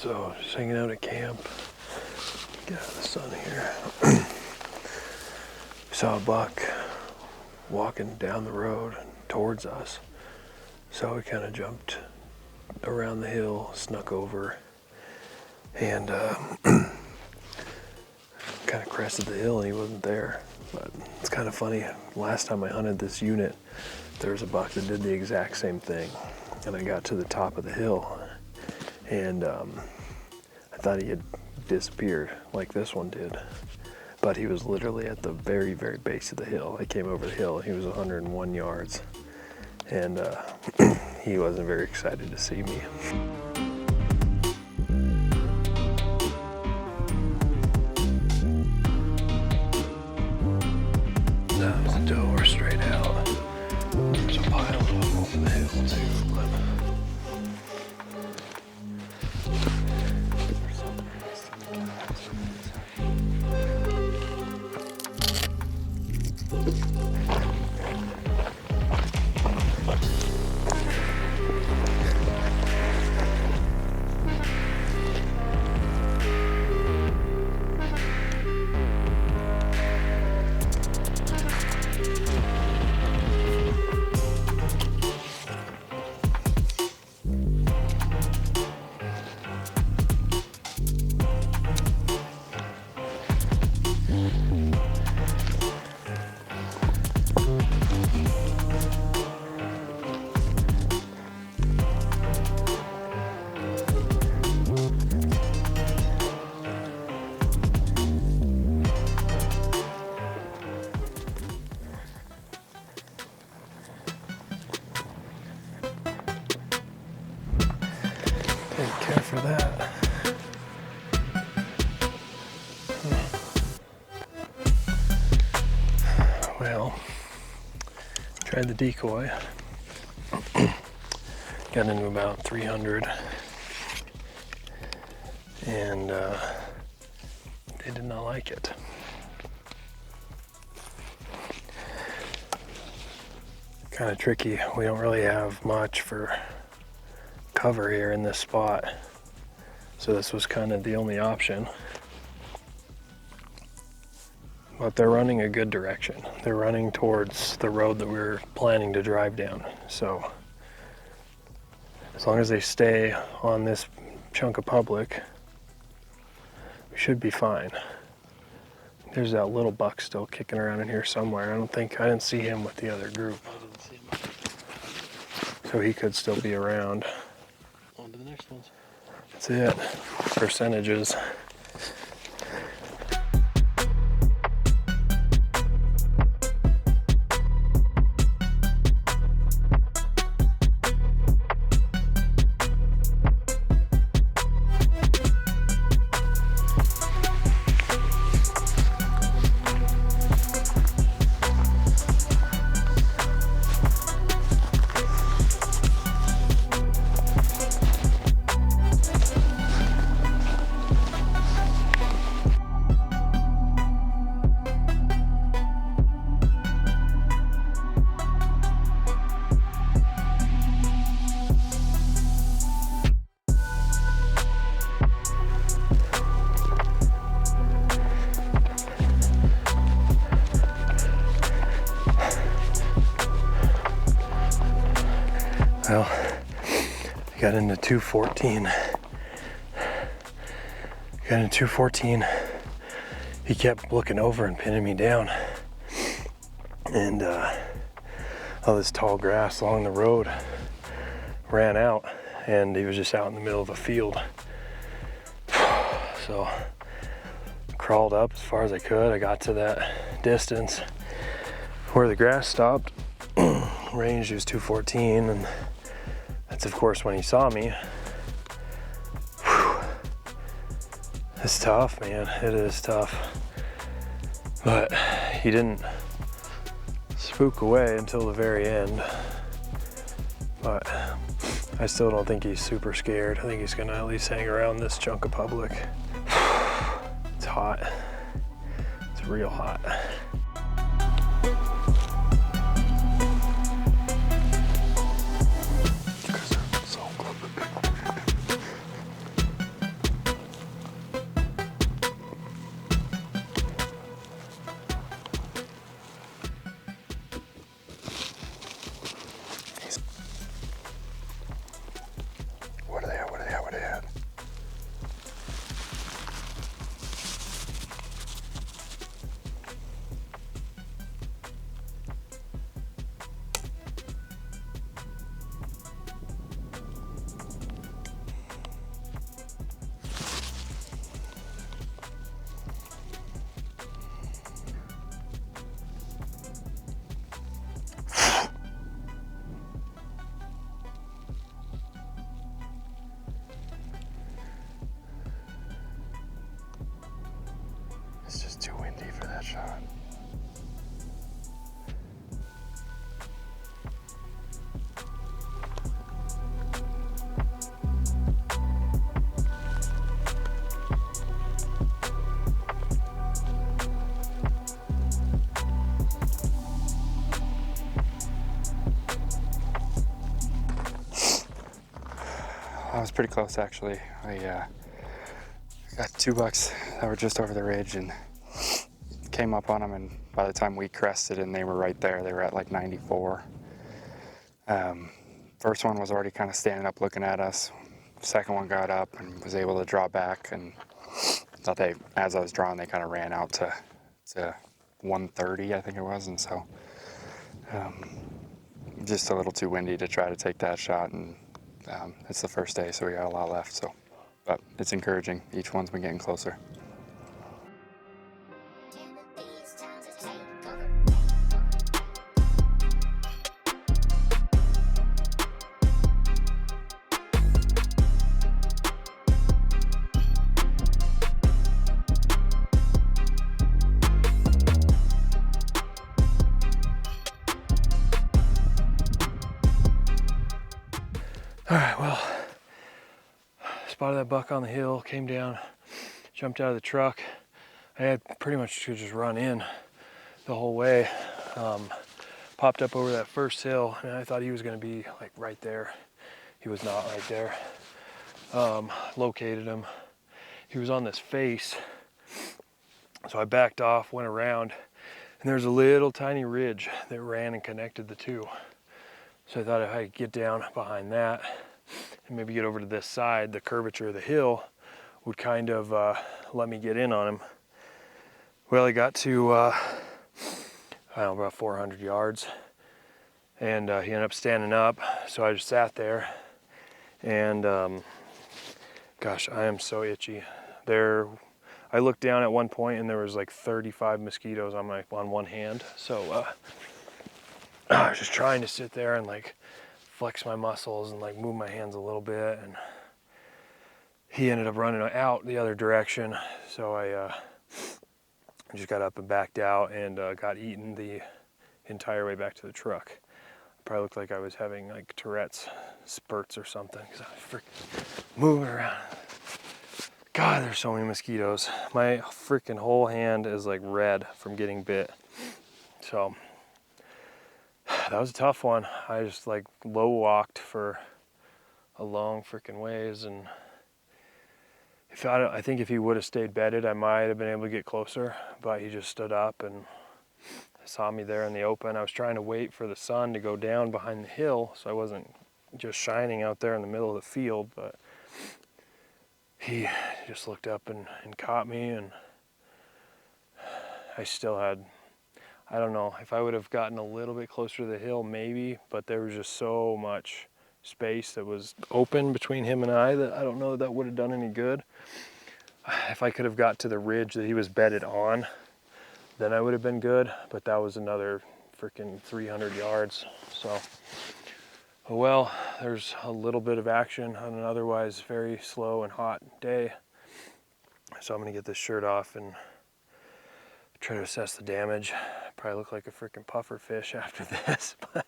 So just hanging out at camp. Get out of the sun here. Saw a buck walking down the road towards us. So we kind of jumped around the hill, snuck over, and kind of crested the hill, and he wasn't there. But it's kind of funny. Last time I hunted this unit, there was a buck that did the exact same thing. And I got to the top of the hill, and I thought he had disappeared like this one did. But he was literally at the very, very base of the hill. I came over the hill, and he was 101 yards. And he wasn't very excited to see me. That was a doe or straight out. There's a pile of them over the hill too. Didn't care for that. Well, tried the decoy. Got into about 300, and they did not like it. Kind of tricky. We don't really have much for cover here in this spot, so this was kind of the only option. But they're running a good direction. They're running towards the road that we were planning to drive down. So as long as they stay on this chunk of public, we should be fine. There's that little buck still kicking around in here somewhere. I didn't see him with the other group. I didn't see him. So he could still be around. On to the next ones. That's it. Percentages. Well, I got into 214. He kept looking over and pinning me down. And all this tall grass along the road ran out, and he was just out in the middle of a field. So crawled up as far as I could. I got to that distance where the grass stopped. Range was 214, and that's of course when he saw me. It's tough, man. It is tough. But he didn't spook away until the very end. But I still don't think he's super scared. I think he's gonna at least hang around this chunk of public. It's hot. It's real hot. windy for that shot. I was pretty close actually. I got 2 bucks that were just over the ridge and came up on them, and by the time we crested and they were right there, they were at like 94. First one was already kind of standing up looking at us. Second one got up and was able to draw back, and thought they, as I was drawing, they kind of ran out to 130, I think it was, and so just a little too windy to try to take that shot, and it's the first day, so we got a lot left. So, but it's encouraging. Each one's been getting closer. All right, well, spotted that buck on the hill, came down, jumped out of the truck. I had pretty much to just run in the whole way. Popped up over that first hill, and I thought he was gonna be like right there. He was not right there. Located him. He was on this face. So I backed off, went around, and there's a little tiny ridge that ran and connected the two. So I thought if I could get down behind that and maybe get over to this side, the curvature of the hill would kind of let me get in on him. Well, I got to, I don't know, about 400 yards, and he ended up standing up. So I just sat there, and gosh, I am so itchy. I looked down at one point and there was like 35 mosquitoes on one hand. So I was just trying to sit there and like flex my muscles and like move my hands a little bit, and he ended up running out the other direction. So I just got up and backed out, and got eaten the entire way back to the truck. Probably looked like I was having like Tourette's spurts or something, because I was freaking moving around. God, there's so many mosquitoes. My freaking whole hand is like red from getting bit. So that was a tough one. I just like low walked for a long freaking ways, and I think if he would have stayed bedded, I might have been able to get closer, but he just stood up and saw me there in the open. I was trying to wait for the sun to go down behind the hill so I wasn't just shining out there in the middle of the field, but he just looked up and caught me, and I still had, I don't know, if I would have gotten a little bit closer to the hill, maybe, but there was just so much space that was open between him and I that I don't know that would have done any good. If I could have got to the ridge that he was bedded on, then I would have been good, but that was another freaking 300 yards. So, well, there's a little bit of action on an otherwise very slow and hot day. So I'm gonna get this shirt off and try to assess the damage. Probably look like a freaking puffer fish after this, but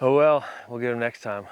oh well, we'll get him next time.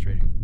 frustrating.